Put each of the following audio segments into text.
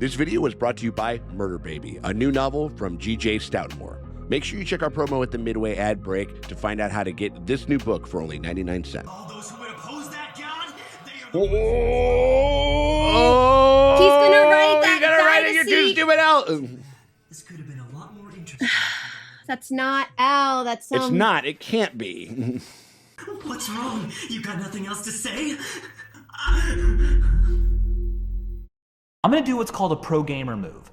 This video was brought to you by Murder Baby, a new novel from G.J. Stoutmore. Make sure you check our promo at the midway ad break to find out how to get this new book for only 99 cents. All those who would oppose that god, they are Oh! He's gonna write that You're gonna write it, you're too dynasty. stupid out. This could have been a lot more interesting. That's not Al. That's It's not. It can't be. What's wrong? You got nothing else to say? I'm gonna do what's called a pro gamer move.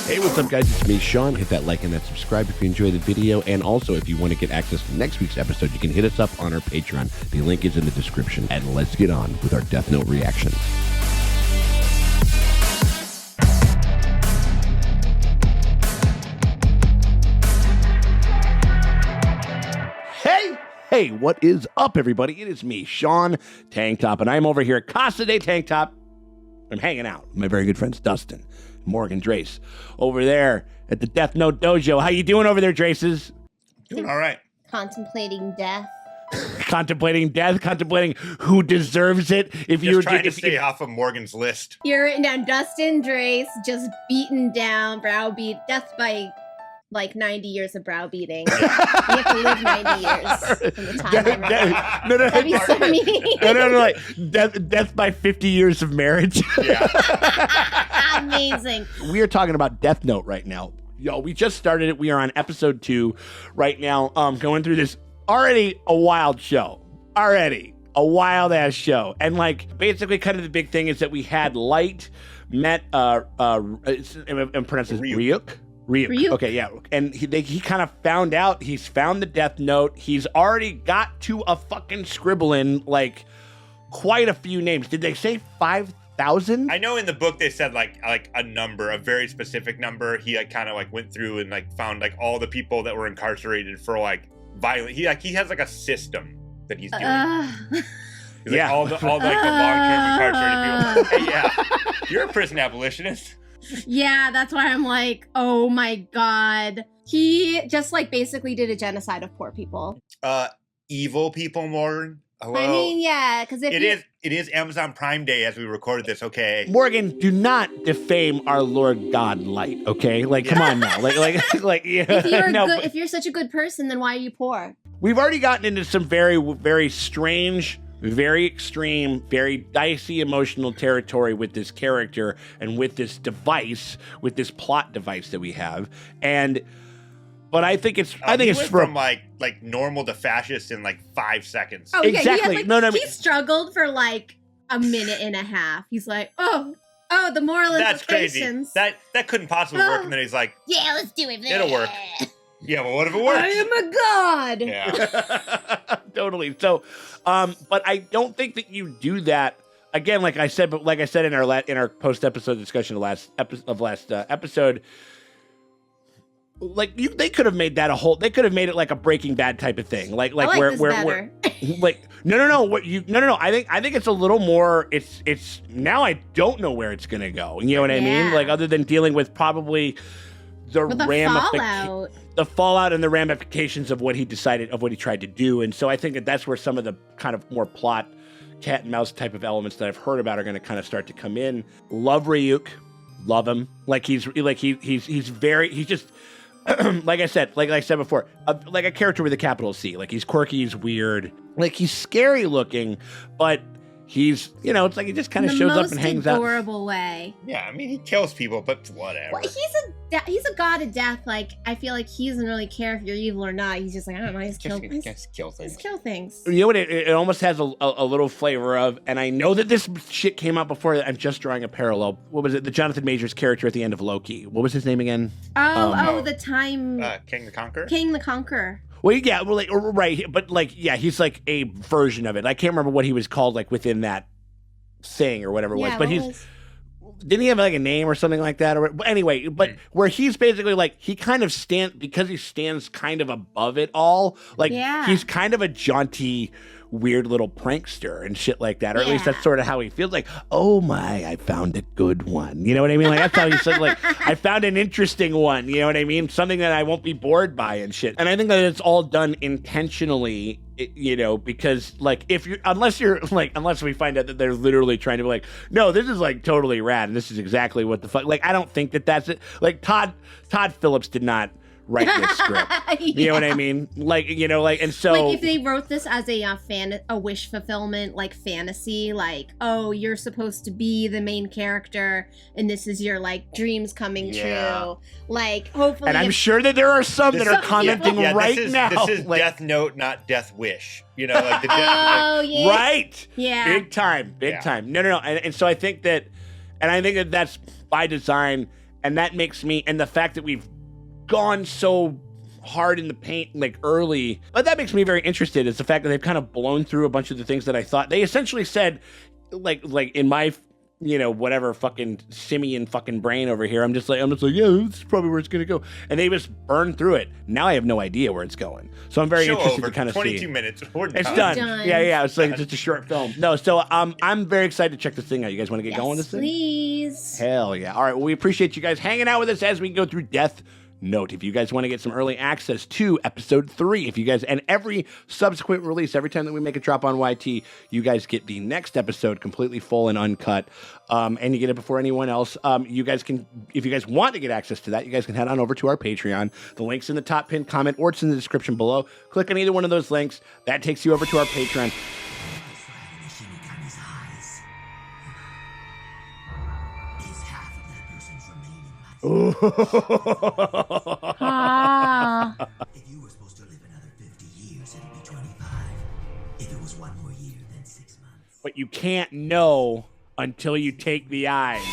Hey, what's up, guys? It's me, Sean. Hit that like and that subscribe if you enjoy the video. And also, if you want to get access to next week's episode, you can hit us up on our Patreon. The link is in the description. And let's get on with our Death Note reactions. Hey, what is up, everybody? It is me, Sean Tank Top, and I'm over here at Casa de Tank Top. I'm hanging out with my very good friends, Dustin, Morgan, Drace, over there at the Death Note Dojo. How you doing over there, Draces? Doing all right. contemplating death. Contemplating death, contemplating who deserves it. If you were Just trying to stay off of Morgan's list. You're written down Dustin Drace, just beaten down, browbeat, death by like 90 years of browbeating. You have to live 90 years from the time. No, That'd be so mean. no, like death by 50 years of marriage. Yeah. Amazing. We are talking about Death Note right now. Yo, we just started it. We are on episode 2 right now. Going through this already a wild show. Already a wild ass show. And like basically kind of the big thing is that we had Light met I'm pronouncing Ryuk. Ryuk. Okay, yeah. And he kind of found out, he's found the Death Note. He's already got to a fucking scribbling like quite a few names. Did they say 5,000? I know in the book they said like a number, a very specific number. He like kind of like went through and like found like all the people that were incarcerated for like violent. He has like a system that he's doing. He's like, all the like the long-term incarcerated people. Hey, yeah, you're a prison abolitionist. Yeah, that's why I'm like, oh my god. He just like basically did a genocide of poor people. Evil people, Morgan. Hello. I mean, yeah, because if it is Amazon Prime Day as we recorded this. Okay, Morgan, do not defame our Lord God Light. Okay, like come on now, like yeah. If you're such a good person, then why are you poor? We've already gotten into some very, very strange, very extreme, very dicey emotional territory with this character and with this device, with this plot device that we have. But I think it's from like normal to fascist in like 5 seconds. Oh, yeah, exactly. He struggled for like a minute and a half. He's like, oh, the moral That's implications. crazy. That couldn't possibly work. And then he's like, yeah, let's do it. It'll work. Yeah, but what if it works? I am a god. Yeah. Totally. So, but I don't think that you do that again. Like I said in our post episode discussion of last episode. Like they could have made that they could have made it like a Breaking Bad type of thing. Like where like no. I think it's a little more. It's now I don't know where it's gonna go. You know what I mean? Like other than dealing with probably the fallout and the ramifications of what he tried to do. And so I think that's where some of the kind of more plot cat and mouse type of elements that I've heard about are going to kind of start to come in. Love Ryuk, love him. Like he's just like I said before, like a character with a capital C. Like he's quirky, he's weird, like he's scary looking, but he's, it's like he just kind of shows up and hangs out. In the most adorable way. Yeah, I mean, he kills people, but whatever. Well, he's a god of death. Like, I feel like he doesn't really care if you're evil or not. He's just like, I don't know, just kill things. Just kill things. You know what it almost has a little flavor of, and I know that this shit came out before, I'm just drawing a parallel. What was it? The Jonathan Majors character at the end of Loki. What was his name again? The time... King the Conqueror? King the Conqueror. Well, yeah, right, but like, yeah, he's like a version of it. I can't remember what he was called, like within that thing or whatever it was. But didn't he have like a name or something like that? Or anyway, but where he's basically like he kind of because he stands kind of above it all. Like he's kind of a jaunty, weird little prankster and shit like that, or at least Yeah. that's sort of how he feels. Like, oh my, I found a good one. You know what I mean? Like that's how he said. Like, I found an interesting one. You know what I mean? Something that I won't be bored by and shit. And I think that it's all done intentionally. You know, because like unless we find out that they're literally trying to be like, no, this is like totally rad and this is exactly what the fuck. Like, I don't think that that's it. Like Todd Phillips did not write this script. You know what I mean? Like, you know, like, and so Like if they wrote this as a wish fulfillment, like fantasy, like, oh, you're supposed to be the main character and this is your like dreams coming true. Like hopefully, and I'm sure that there are some that are commenting right now. This is like, Death Note, not Death Wish. You know, like the Oh yeah. right. Yeah. Big time. No. And so I think that that's by design, and that makes me, and the fact that we've gone so hard in the paint like early, but that makes me very interested is the fact that they've kind of blown through a bunch of the things that I thought they essentially said, like in my, you know, whatever fucking simian fucking brain over here, I'm just like, yeah, this is probably where it's gonna go, and they just burned through it. Now I have no idea where it's going, so I'm very interested to kind of 22 see. minutes. We're It's done. done. Yeah. It's like just a short film. No, so I'm very excited to check this thing out. You guys want to get going with this thing? Please. Hell yeah! All right, well, we appreciate you guys hanging out with us as we go through Death Note. If you guys want to get some early access to episode 3, if you guys, and every subsequent release, every time that we make a drop on YT, you guys get the next episode completely full and uncut, and you get it before anyone else. You guys can, if you guys want to get access to that, you guys can head on over to our Patreon. The link's in the top pinned comment, or it's in the description below. Click on either one of those links. That takes you over to our Patreon. Ah. If you were supposed to live another 50 years, it'd be 25. If it was one more year, then 6 months. But you can't know until you take the eyes.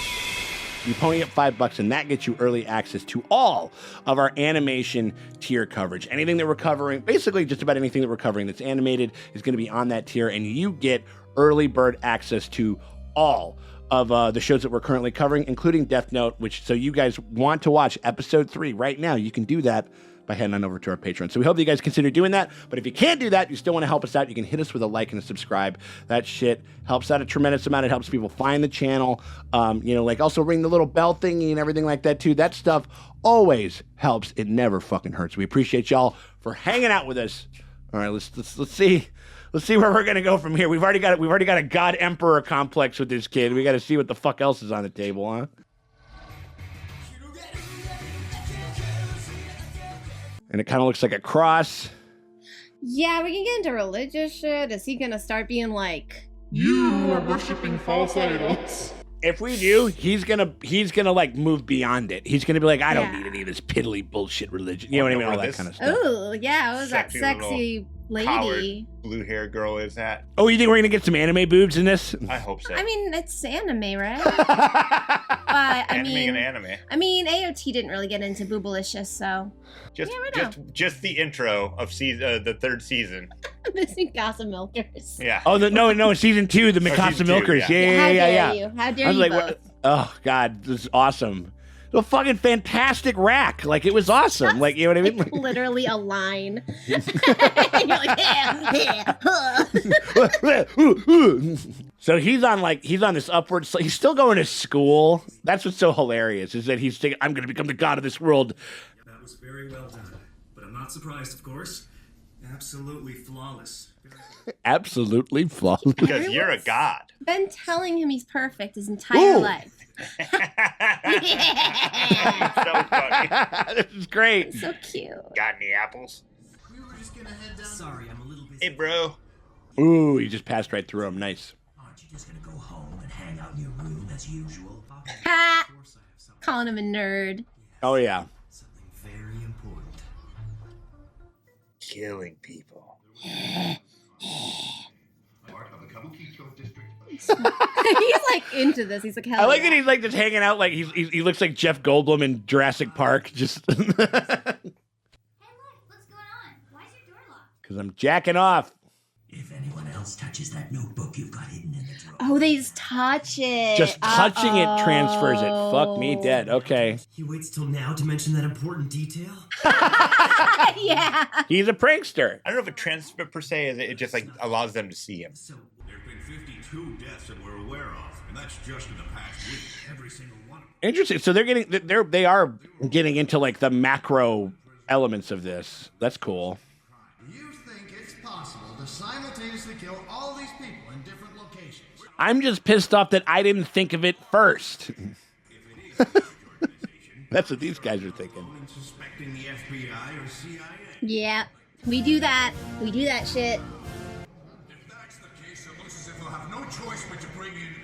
You pony up $5 and that gets you early access to all of our animation tier coverage. Anything that we're covering, basically just about anything that we're covering that's animated is going to be on that tier, and you get early bird access to all of the shows that we're currently covering, including Death Note, which, so you guys want to watch episode 3 right now, you can do that by heading on over to our Patreon. So we hope that you guys consider doing that. But if you can't do that, you still want to help us out, you can hit us with a like and a subscribe. That shit helps out a tremendous amount. It helps people find the channel. You know, like also ring the little bell thingy and everything like that too. That stuff always helps. It never fucking hurts. We appreciate y'all for hanging out with us. All right, let's see. Let's see where we're gonna go from here. We've already got a God Emperor complex with this kid. We got to see what the fuck else is on the table, huh? And it kind of looks like a cross. Yeah, we can get into religious shit. Is he gonna start being like, You are worshipping false idols. If we do, he's gonna like move beyond it. He's gonna be like, I don't Yeah. need any of this piddly bullshit religion. You know what I mean? All that kind of stuff. oh yeah, what was that Sexy sexy lady? Collared blue hair girl is that? Oh, you think we're gonna get some anime boobs in this? I hope so. I mean, it's anime, right? But I mean, AOT didn't really get into boobalicious, so just you never just the intro of the third season. missing Casa Milkers. Yeah. Oh, no, in season 2, the Mikasa season 2, Milkers. yeah. How dare Yeah. you? How dare I was you like, both? what? Oh God, this is awesome. A fucking fantastic rack. Like, it was awesome. Like, you know what I mean? Like, literally a line. And you're like, So he's on this upward. He's still going to school. That's what's so hilarious is that he's thinking, I'm going to become the god of this world. That was very well done. But I'm not surprised, of course. Absolutely flawless. Absolutely flawless. Because you're a god. been telling him he's perfect his entire Ooh. life. So funny. This is great. So cute. Got any apples? We were just gonna head down. Sorry, I'm a little busy. Hey, bro. Ooh, he just passed right through him. Nice. Aren't you just gonna go home and hang out in your room as usual? Ha! Of course I have something. Calling him a nerd. Oh yeah. Something very important. Killing people. He's like into this. He's like, hell I like yeah. that he's like just hanging out. Like he looks like Jeff Goldblum in Jurassic Park. Just Hey, look, what's going on? Why is your door locked? because I'm jacking off. If anyone else touches that notebook you've got hidden in the drawer. Oh, they just touch it. Just touching it transfers it. Fuck me dead. Okay. He waits till now to mention that important detail? Yeah. He's a prankster. I don't know if it transfer per se is. It just like allows them to see him. So, There have been 52 deaths that we're aware of, and that's just in the past week. every single one of them. Interesting. So they are getting into like the macro elements of this. That's cool. You think it's possible to simultaneously kill all these people in different locations? I'm just pissed off that I didn't think of it first. That's what these guys are thinking. Suspecting the FBI or CIA. Yeah. We do that. We do that shit. If that's the case, it looks as if we'll have no choice but to bring in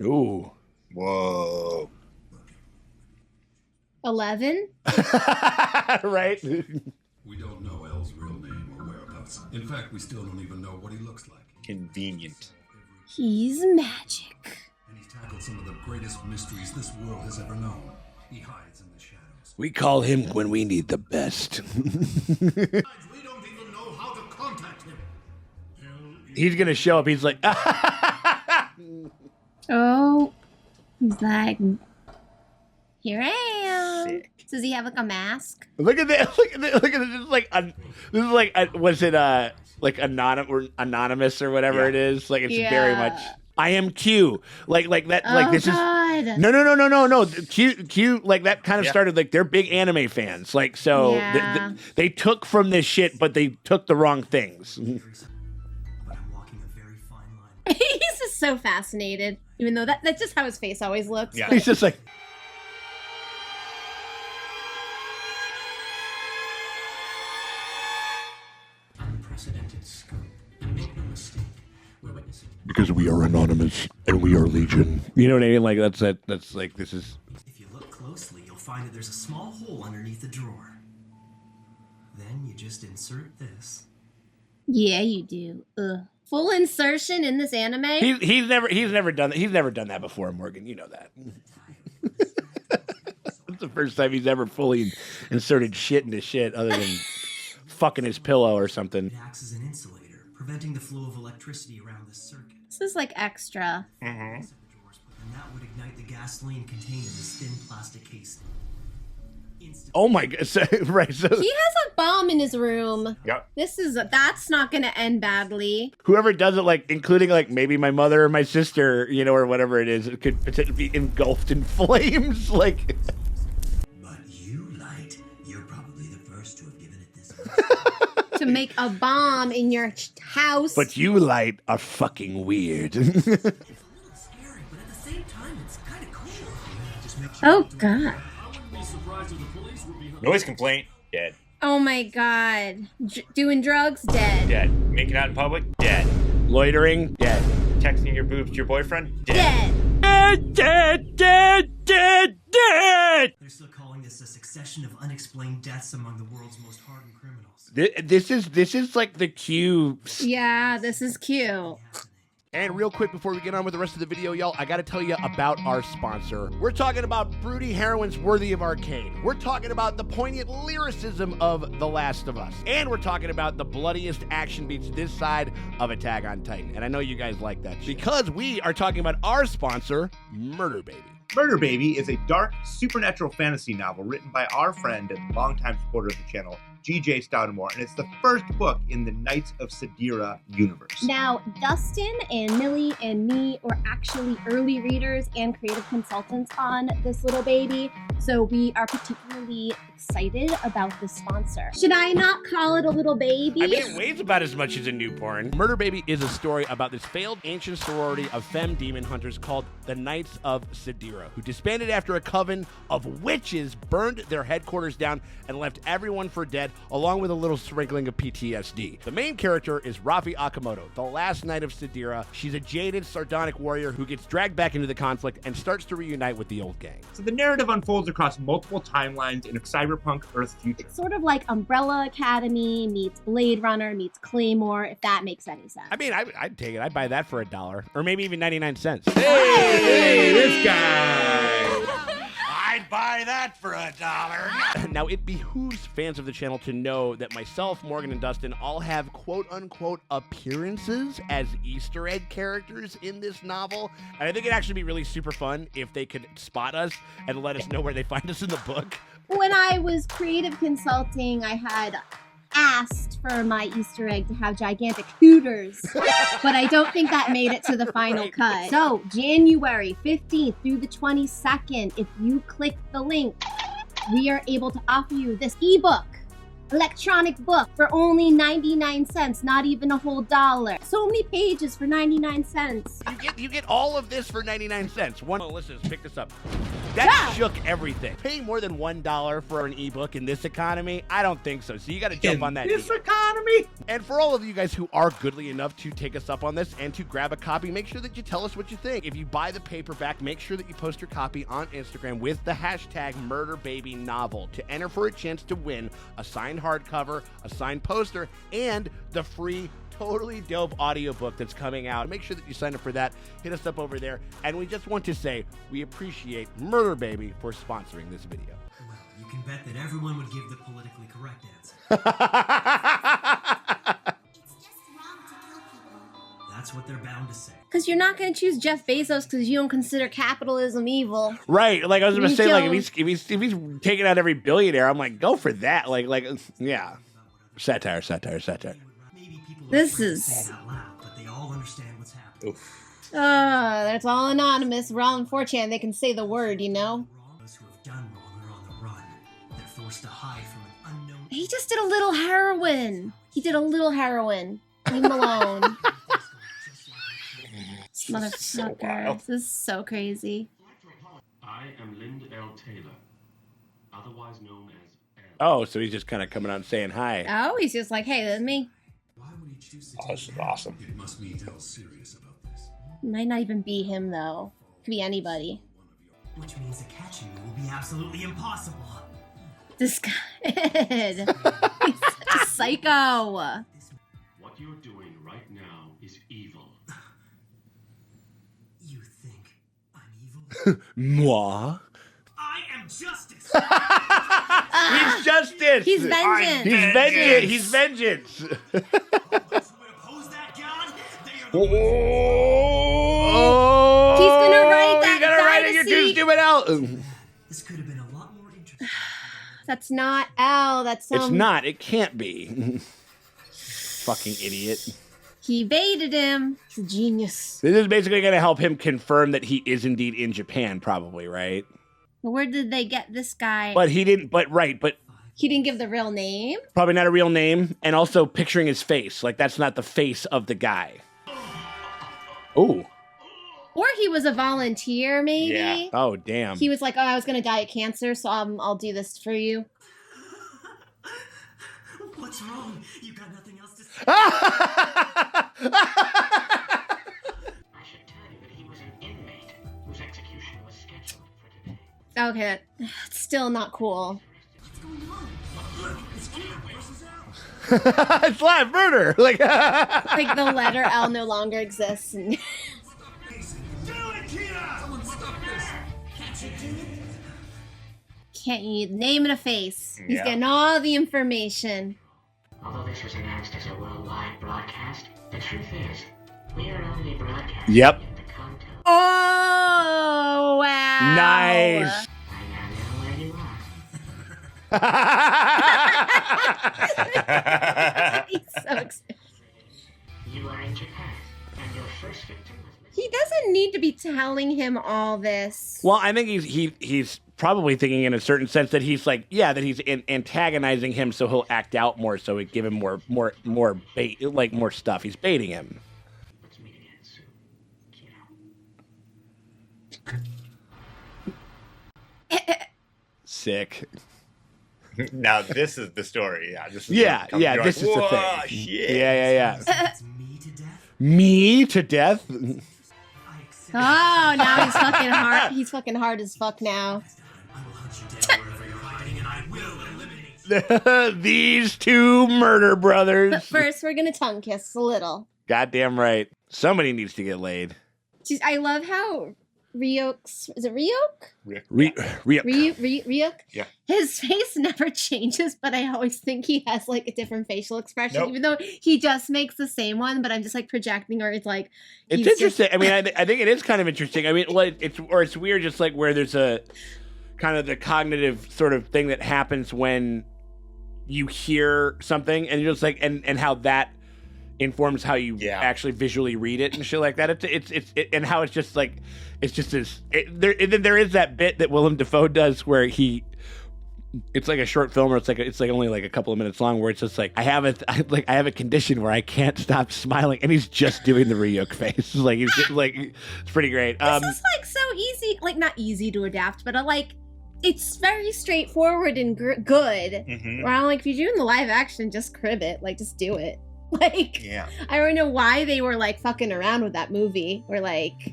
Al. Ooh. Whoa. 11? Right? We don't know Al's real name or whereabouts. In fact, we still don't even know what he looks like. Convenient. He's magic. And he's tackled some of the greatest mysteries this world has ever known. He hides in the shadows. We call him when we need the best. We don't even know how to contact him. He's going to show up. He's like, Oh. He's like, here I am. Does he have like a mask? look at this. Look at this. Look at this. This is like, was it like anonymous or whatever Yeah. it is? Like it's Yeah. very much. I am Q. Like that. Like Oh, this God. is. No. Q. Like that kind of Yeah. started. Like they're big anime fans. Like so Yeah. they took from this shit, but they took the wrong things. But I'm walking a very fine line. He's just so fascinated. Even though that's just how his face always looks. Yeah. but- He's just like. Unprecedented scope. And make no mistake, we're witnessing. Because we are anonymous and we are legion. You know what I mean? Like that's it. That's like this is. If you look closely, you'll find that there's a small hole underneath the drawer. Then you just insert this. Yeah, you do. Ugh. Full insertion in this anime? He's never done that. He's never done that before, Morgan. You know that. It's the first time he's ever fully inserted shit into shit, other than fucking his pillow or something. It acts as an insulator, preventing the flow of electricity around this circuit. This is like extra. And that would ignite the gasoline contained in this thin plastic casing. Instantly. Oh my god! So, right. So He has a bomb in his room. Yep. That's not gonna end badly. whoever does it, like including like maybe my mother or my sister, you know, or whatever it is, it could potentially be engulfed in flames. Like. But you, Light, you're probably the first to have given it this. To make a bomb in your house. But you, Light, are fucking weird. It's a little scary, but at the same time, it's kind of cool. Just make sure Oh, you don't- God. Noise complaint. Dead. Oh, my God. Doing drugs? Dead. Dead. Making out in public. Dead. Loitering, dead. Texting your boobs to your boyfriend. Dead. Dead. They're still calling this a succession of unexplained deaths among the world's most hardened criminals. This is like the Q. Yeah, this is cute. And real quick before we get on with the rest of the video, y'all, I gotta tell you about our sponsor. We're talking about broody heroines worthy of arcade. We're talking about the poignant lyricism of The Last of Us. And we're talking about the bloodiest action beats this side of Attack on Titan. And I know you guys like that shit. Because we are talking about our sponsor, Murder Baby. Murder Baby is a dark, supernatural fantasy novel written by our friend and longtime supporter of the channel, G.J. Stoudemore, and it's the first book in the Knights of Sidira universe. Now, Dustin and Millie and me were actually early readers and creative consultants on this little baby, so we are particularly excited about this sponsor. Should I not call it a little baby? I mean, it weighs about as much as a newborn. Murder Baby is a story about this failed ancient sorority of femme demon hunters called the Knights of Sidira, who disbanded after a coven of witches burned their headquarters down and left everyone for dead, along with a little sprinkling of PTSD. The main character is Rafi Akamoto, the last Knight of Sidira. She's a jaded, sardonic warrior who gets dragged back into the conflict and starts to reunite with the old gang. So the narrative unfolds across multiple timelines in a cyberpunk Earth future. It's sort of like Umbrella Academy meets Blade Runner meets Claymore, if that makes any sense. I mean, I'd take it. I'd buy that for $1 or maybe even 99 cents. Hey, this guy! I'd buy that for $1. Now, it behooves fans of the channel to know that myself, Morgan, and Dustin all have quote-unquote appearances as Easter egg characters in this novel. And I think it'd actually be really super fun if they could spot us and let us know where they find us in the book. When I was creative consulting, I had asked for my Easter egg to have gigantic hooters, but I don't think that made it to the final cut. So, January 15th through the 22nd, if you click the link, we are able to offer you this ebook, electronic book, for only 99 cents, not even a whole dollar. So many pages for 99 cents. You get all of this for 99 cents. Listeners, pick this up. That shook everything. Paying more than $1 for an ebook in this economy? I don't think so. So you got to jump on that. This economy? And for all of you guys who are goodly enough to take us up on this and to grab a copy, make sure that you tell us what you think. If you buy the paperback, make sure that you post your copy on Instagram with the hashtag MurderBabyNovel to enter for a chance to win a signed hardcover, a signed poster, and the free totally dope audiobook that's coming out. Make sure that you sign up for that. Hit us up over there. And we just want to say we appreciate Murder Baby for sponsoring this video. Well, you can bet that everyone would give the politically correct answer. That's what they're bound to say. Because you're not going to choose Jeff Bezos because you don't consider capitalism evil. Right. Like I was going to say, like if he's taking out every billionaire, I'm like, go for that. Like, yeah. Satire. This is... Out loud, but they all understand what's happening. that's all anonymous. We're all in 4chan. They can say the word, you know? Those who have done wrong are on the run. They're forced to hide from an unknown... He just did a little heroin. Leave him alone. This motherfucker. This is so crazy. I am Lind L. Taylor, otherwise known as Oh, so he's just kind of coming out and saying hi. Oh, he's just like, hey, that's me. This is awesome. It must mean Dell's serious about this. Might not even be him, though. Could be anybody. Which means that catching you will be absolutely impossible. This guy. He's such a psycho. what you're doing right now is evil. You think I'm evil? Moi. I am justice! He's justice. He's vengeance. He's vengeance. He's gonna write that. He's gonna write it. You're too stupid out. This could have been a lot more interesting. That's not L. That's It's not. It can't be. Fucking idiot. He baited him. He's a genius. This is basically going to help him confirm that he is indeed in Japan, probably, right? But where did they get this guy? But he didn't. But he didn't give the real name. Probably not a real name, and also picturing his face. Like that's not the face of the guy. Oh. Or he was a volunteer, maybe. Yeah. Oh, damn. He was like, "Oh, I was gonna die of cancer, so I'll do this for you." What's wrong? You got nothing else to say? I should tell you that he was an inmate whose execution was scheduled for today. Okay, it's still not cool. What's going on? It's live murder. Like the letter L no longer exists. And can't you name and a face? He's getting all the information. Although this was announced as a worldwide broadcast, the truth is, we are only broadcasting Yep. the content. Oh, wow. Nice. I now know where you are. He's so excited. You are in Japan, and your first victim was He doesn't need to be telling him all this. Well, I think he's probably thinking in a certain sense that he's like, yeah, that he's antagonizing him, so he'll act out more, so he'd give him more bait, like more stuff. He's baiting him. Let's meet again soon. Sick. Now this is the story. Yeah, this is this is the thing. Shit. Yeah. It's me to death? Me to death? Oh, now he's fucking hard. He's fucking hard as fuck now. I will hunt you down wherever you're hiding, and I will eliminate you. These two murder brothers. But first, we're gonna tongue kiss a little. Goddamn right. Somebody needs to get laid. Jeez, I love how Ryuk's... Is it Ryuk? Ryuk? Yeah. His face never changes, but I always think he has like a different facial expression, Nope. even though he just makes the same one, but I'm just like projecting, or it's like... It's interesting. I mean, I think it is kind of interesting. I mean, it's weird just like where there's a... kind of the cognitive sort of thing that happens when you hear something and you're just like, and how that informs how you actually visually read it and shit like that. It's and how it's just like, it's just this, there is that bit that Willem Dafoe does where it's like a short film, or it's like only like a couple of minutes long, where it's just like, I have a condition where I can't stop smiling, and he's just doing the Ryuk face. Like he's just, like, it's pretty great. This is like so easy, like not easy to adapt, but like it's very straightforward and good. Mm-hmm. Where I'm like, if you're doing the live action, just crib it, like just do it. Like, I don't know why they were like fucking around with that movie. Where like,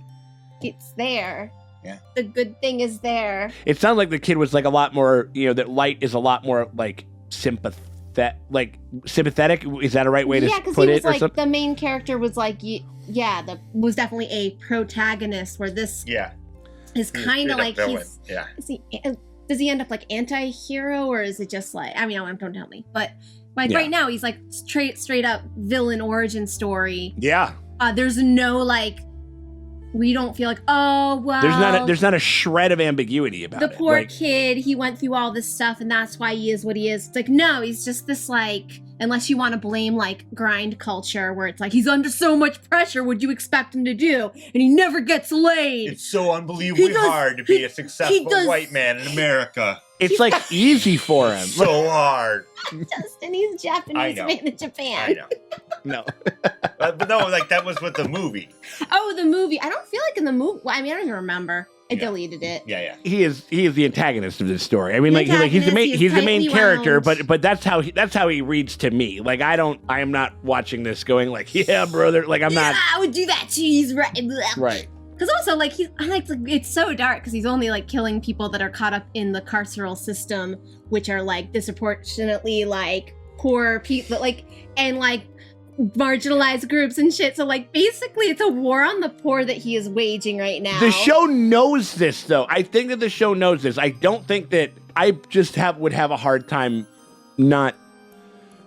it's there. Yeah. The good thing is there. It sounds like the kid was like a lot more, that Light is a lot more like sympathetic. Is that a right way to put it? Yeah, because he was like, the main character was like, was definitely a protagonist, where this is kind of like does he end up like anti-hero, or is it just like, I mean, don't tell me, but like right now he's like straight up villain origin story. Yeah. There's no like, we don't feel like, oh well, there's not a shred of ambiguity about the it. poor kid, he went through all this stuff and that's why he is what he is. It's like, no, he's just this like, unless you want to blame like grind culture, where it's like he's under so much pressure, what'd you expect him to do? And he never gets laid. It's so unbelievably hard to be a successful white man in America. It's like easy for him. So hard. Justin, he's Japanese made in Japan. I know. No. But no, like that was with the movie. Oh, the movie. I don't feel like in the movie. Well, I mean, I don't even remember. I deleted it. Yeah. He is the antagonist of this story. I mean, he's the main character, but that's how he reads to me. Like I am not watching this going like, yeah, brother. Like I'm not. I would do that. He's right. Right. Because also, like, it's so dark because he's only, like, killing people that are caught up in the carceral system, which are, like, disproportionately, like, poor people, like, and, like, marginalized groups and shit. So, like, basically, it's a war on the poor that he is waging right now. The show knows this, though. I think that the show knows this. I don't think that I just would have a hard time not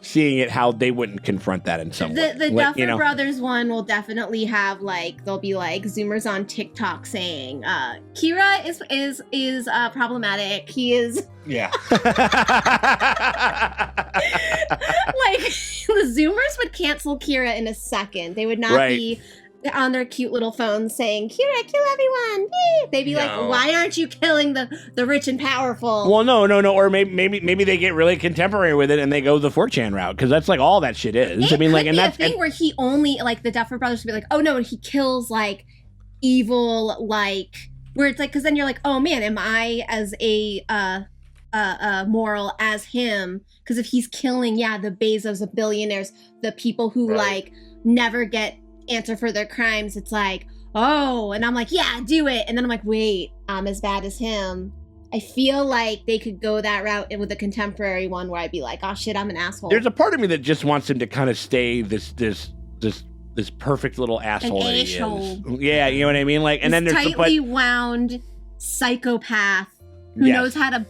seeing it, how they wouldn't confront that in some way. The Duffer Brothers one will definitely have like, there'll be like Zoomers on TikTok saying, Kira is problematic. He is like the Zoomers would cancel Kira in a second. They would not be on their cute little phones saying, Kira, kill everyone. Yay! They'd be like, why aren't you killing the rich and powerful? Well, no. Or maybe they get really contemporary with it and they go the 4chan route, because that's like all that shit is. I mean, like, and that's a thing where he only, like, the Duffer Brothers would be like, oh no, he kills like evil, like, where it's like, because then you're like, oh man, am I as a moral as him? Because if he's killing, the Bezos, the billionaires, the people who like never get answer for their crimes, it's like, oh, and I'm like, yeah, do it. And then I'm like, wait, I'm as bad as him. I feel like they could go that route with a contemporary one where I'd be like, oh shit, I'm an asshole. There's a part of me that just wants him to kind of stay this perfect little asshole that he is. Yeah, you know what I mean? Like, and then there's tightly wound psychopath who knows how to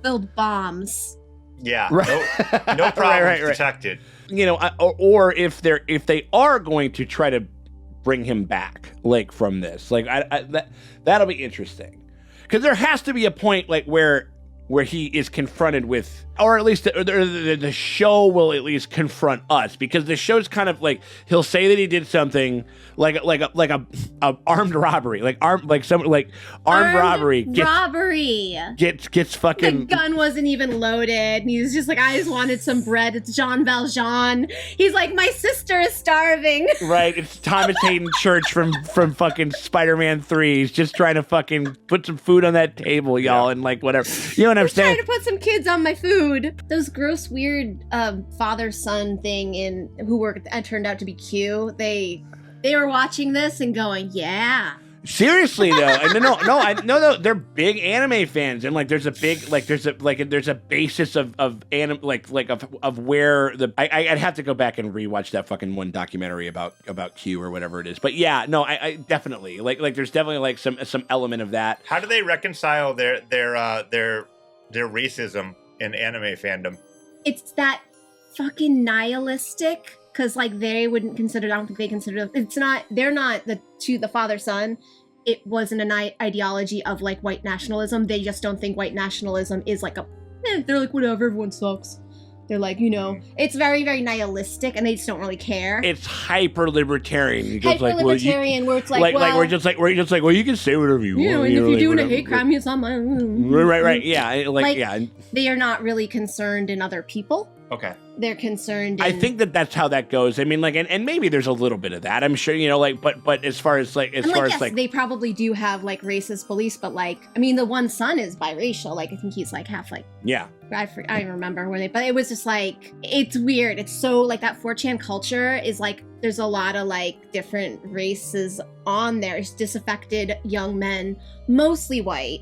build bombs. Yeah, right. no problems detected. Or if they are going to try to bring him back, like, from this, like, that'll be interesting, because there has to be a point like where he is confronted with, or at least the show will at least confront us, because the show's kind of like, he'll say that he did something like a armed robbery, armed robbery gets fucking, the gun wasn't even loaded, and he was just like, I just wanted some bread. It's Jean Valjean. He's like, my sister is starving. Right, it's Thomas Hayden Church from fucking Spider-Man 3. He's just trying to fucking put some food on that table, y'all, and like whatever. You know what I'm saying? Trying to put some kids on my food. Those gross, weird father-son thing who turned out to be Q. They were watching this and going, yeah. Seriously though, and no, they're big anime fans, and like there's a basis of anime, of where the I'd have to go back and rewatch that fucking one documentary about Q or whatever it is, but yeah, no, I definitely like there's definitely like some element of that. How do they reconcile their racism in anime fandom? It's that fucking nihilistic. Because, like, they wouldn't consider, I don't think they consider, they're not the father-son. it wasn't an ideology of like white nationalism. They just don't think white nationalism is like they're like, whatever, everyone sucks. They're like, it's very, very nihilistic, and they just don't really care. It's hyper libertarian. Hyper-libertarian, where it's like, we're just like, well, you can say whatever you want. And if you're doing a hate crime, it's not my. Right. Yeah, They are not really concerned in other people. Okay. They're concerned. I think that's how that goes. I mean, like, and maybe there's a little bit of that. I'm sure, but as far as they probably do have like racist beliefs, but like, I mean, the one son is biracial. Like, I think he's like half like. Yeah. I don't remember where but it was just like, it's weird. It's so like that 4chan culture is like, there's a lot of like different races on there. It's disaffected young men, mostly white.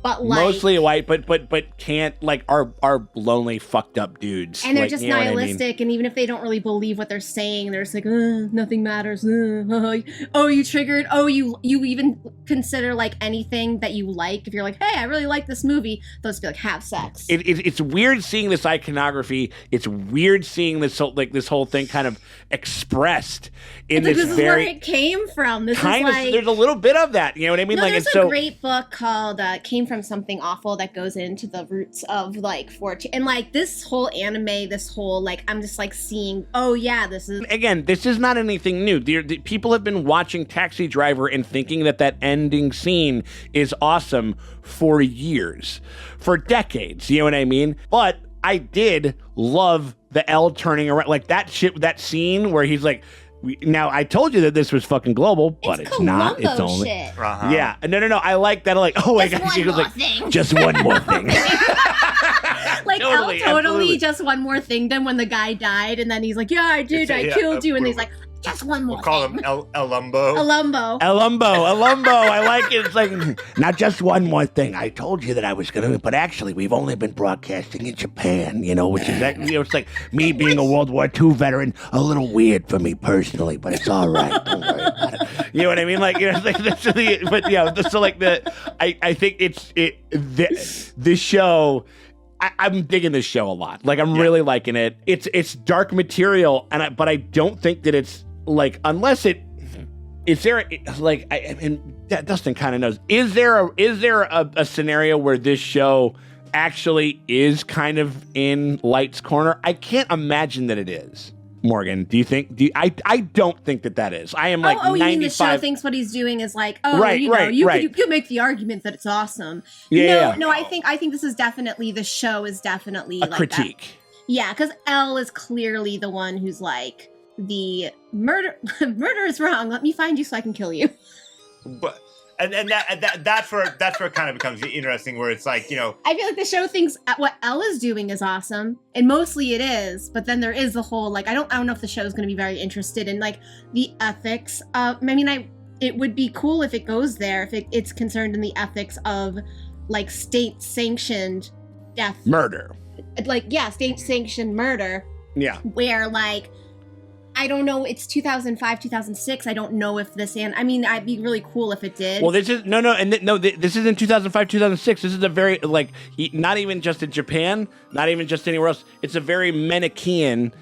But like, mostly white, but can't are lonely, fucked up dudes, and they're just nihilistic. And even if they don't really believe what they're saying, they're just like, nothing matters. Oh, you triggered. Oh, you even consider like anything that you like. If you're like, hey, I really like this movie, they'll just be like, have sex. It's weird seeing this iconography. It's weird seeing this whole thing kind of expressed in this is where it came from. This kind is of like, there's a little bit of that. You know what I mean? No, there's a great book called Came From Something Awful that goes into the roots of like 4chan, and like this whole anime, this whole like, I'm just like seeing, oh yeah, this is not anything new. The people have been watching Taxi Driver and thinking that ending scene is awesome for years, for decades. You know what I mean? But I did love the L turning around, like that scene where he's like, now I told you that this was fucking global, but it's not. It's only shit. Uh-huh. Yeah. No. I like that. I'm like, oh my god, she goes like, just one more thing. Like totally just one more thing. Then when the guy died, and then he's like, yeah, I did, I killed you, and he's like, just one more. We'll call him Elumbo. I like it. It's like, not just one more thing. I told you that I was gonna, but actually, we've only been broadcasting in Japan. Which is it's like me being a World War II veteran, a little weird for me personally, but it's all right. Don't worry about it. You know what I mean? Like, but yeah, so like I think this show. I'm digging this show a lot. Like, I'm really liking it. It's dark material, but I don't think that it's like, unless is there like, and Dustin kind of knows. Is there a scenario where this show actually is kind of in Light's corner? I can't imagine that it is. Morgan, do you think? I don't think that is. I am like 95. You mean the show thinks what he's doing is like, you could make the argument that it's awesome. No, I think this is definitely, the show is definitely a like critique. That. Yeah, because Elle is clearly the one who's like, the murder is wrong. Let me find you so I can kill you. But that's where it kind of becomes interesting, where it's like, I feel like the show thinks what Elle is doing is awesome, and mostly it is, but then there is the whole like, I don't know if the show is going to be very interested in like the ethics of, it would be cool if it goes there, if it's concerned in the ethics of like state sanctioned murder, state sanctioned murder, where like, I don't know, it's 2005, 2006. I don't know if this, I'd be really cool if it did. Well, this is, this is in 2005, 2006. This is a very, like, not even just in Japan, not even just anywhere else. It's a very Manichaean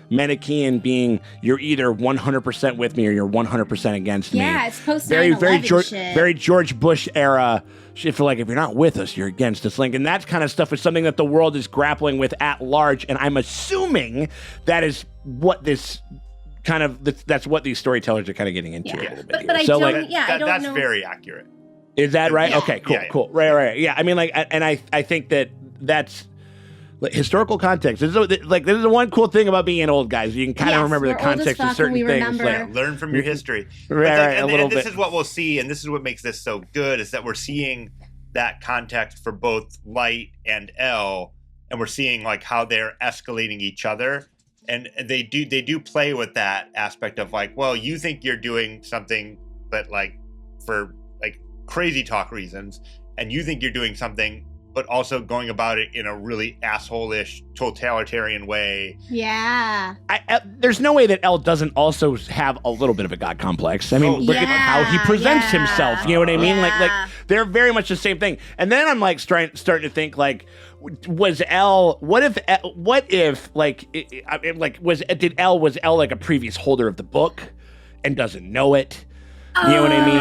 being, you're either 100% with me or you're 100% against me. Yeah, it's post 9/11 shit. Very George Bush era. If you're not with us, you're against us. And that kind of stuff is something that the world is grappling with at large. And I'm assuming that is what this that's what these storytellers are kind of getting into a little bit. But I so don't, I don't that's know. very accurate. Is that right? Yeah. Okay, cool. Right. Yeah, I think that's like, historical context. This is the one cool thing about being an old guy. You can kind of remember the context of certain things. Learn from your history. Right, a little bit. This is what we'll see, and this is what makes this so good, is that we're seeing that context for both Light and Elle, and we're seeing like how they're escalating each other. And they do play with that aspect of like, well, you think you're doing something, but like for like crazy talk reasons, and you think you're doing something, but also going about it in a really asshole-ish totalitarian way. Yeah. There's no way that Elle doesn't also have a little bit of a god complex. Look at how he presents himself. You know what I mean? Like they're very much the same thing. And then I'm like starting to think like, was Elle? Was Elle like a previous holder of the book and doesn't know it? You know what I mean?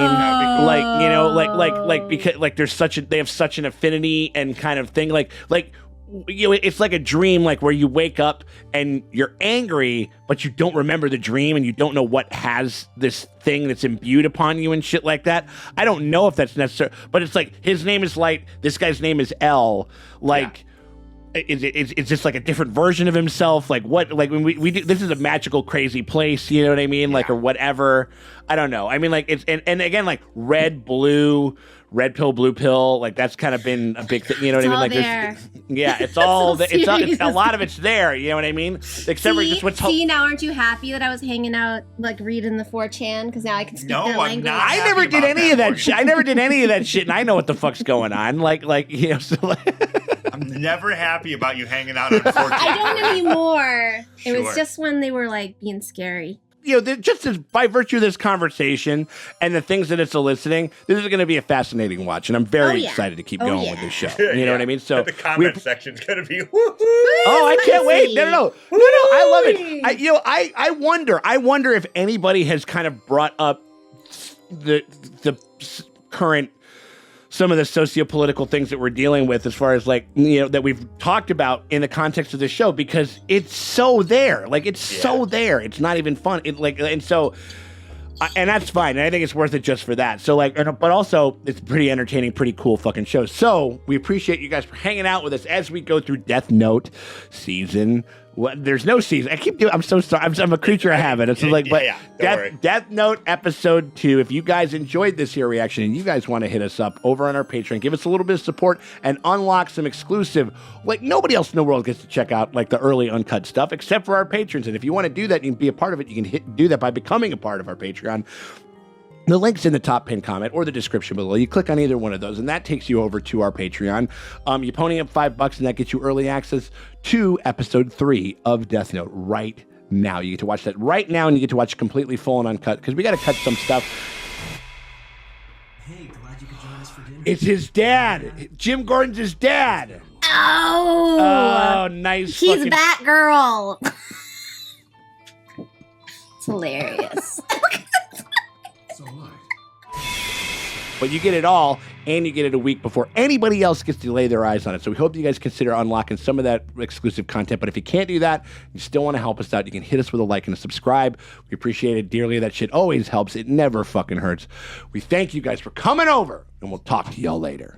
Oh. Like, you know, like because like they have such an affinity and kind of thing. Like you know, it's like a dream, like where you wake up and you're angry, but you don't remember the dream and you don't know what has this thing that's imbued upon you and shit like that. I don't know if that's necessary, but it's like his name is Light, this guy's name is L. Like, it's just like a different version of himself. Like what? Like when we do, this is a magical, crazy place. You know what I mean? Like or whatever. I don't know. I mean, like it's and again, like red pill, blue pill, like that's kind of been a big thing. You know what I mean? Like there. Yeah, it's all it's a lot of it's there. You know what I mean? Except for just what's now aren't you happy that I was hanging out like reading the 4chan because now I can speak their I'm language? not. I never did any of that shit. I never did any of that shit, and I know what the fuck's going on. Like you know. So I'm never happy about you hanging out on 4chan. I don't anymore. It was Sure. just when they were like being scary. You know, just as by virtue of this conversation and the things that it's eliciting, this is going to be a fascinating watch, and I'm very excited to keep going with this show. You know what I mean? So the comment section's gonna be. Oh, I can't wait! No, I love it. I wonder if anybody has kind of brought up the current. Some of the socio-political things that we're dealing with as far as like, you know, that we've talked about in the context of the show, because it's so there. Like, it's so there. It's not even fun. And so, and that's fine. And I think it's worth it just for that. So like, but also it's pretty entertaining, pretty cool fucking show. So we appreciate you guys for hanging out with us as we go through Deathnote season. There's no season. I'm so sorry. I'm a creature of habit. It's like, but Deathnote episode 2. If you guys enjoyed this here reaction and you guys want to hit us up over on our Patreon, give us a little bit of support and unlock some exclusive, like nobody else in the world gets to check out like the early uncut stuff except for our patrons. And if you want to do that, you can be a part of it. You can do that by becoming a part of our Patreon. The link's in the top pinned comment or the description below. You click on either one of those, and that takes you over to our Patreon. You pony up $5, and that gets you early access to episode 3 of Deathnote right now. You get to watch that right now, and you get to watch completely full and uncut, because we got to cut some stuff. Hey, glad you could join us for dinner. It's his dad. Jim Gordon's his dad. Oh, nice. He's fucking... Batgirl. It's hilarious. But you get it all, and you get it a week before anybody else gets to lay their eyes on it. So we hope you guys consider unlocking some of that exclusive content. But if you can't do that, you still want to help us out, you can hit us with a like and a subscribe. We appreciate it dearly. That shit always helps. It never fucking hurts. We thank you guys for coming over, and we'll talk to y'all later.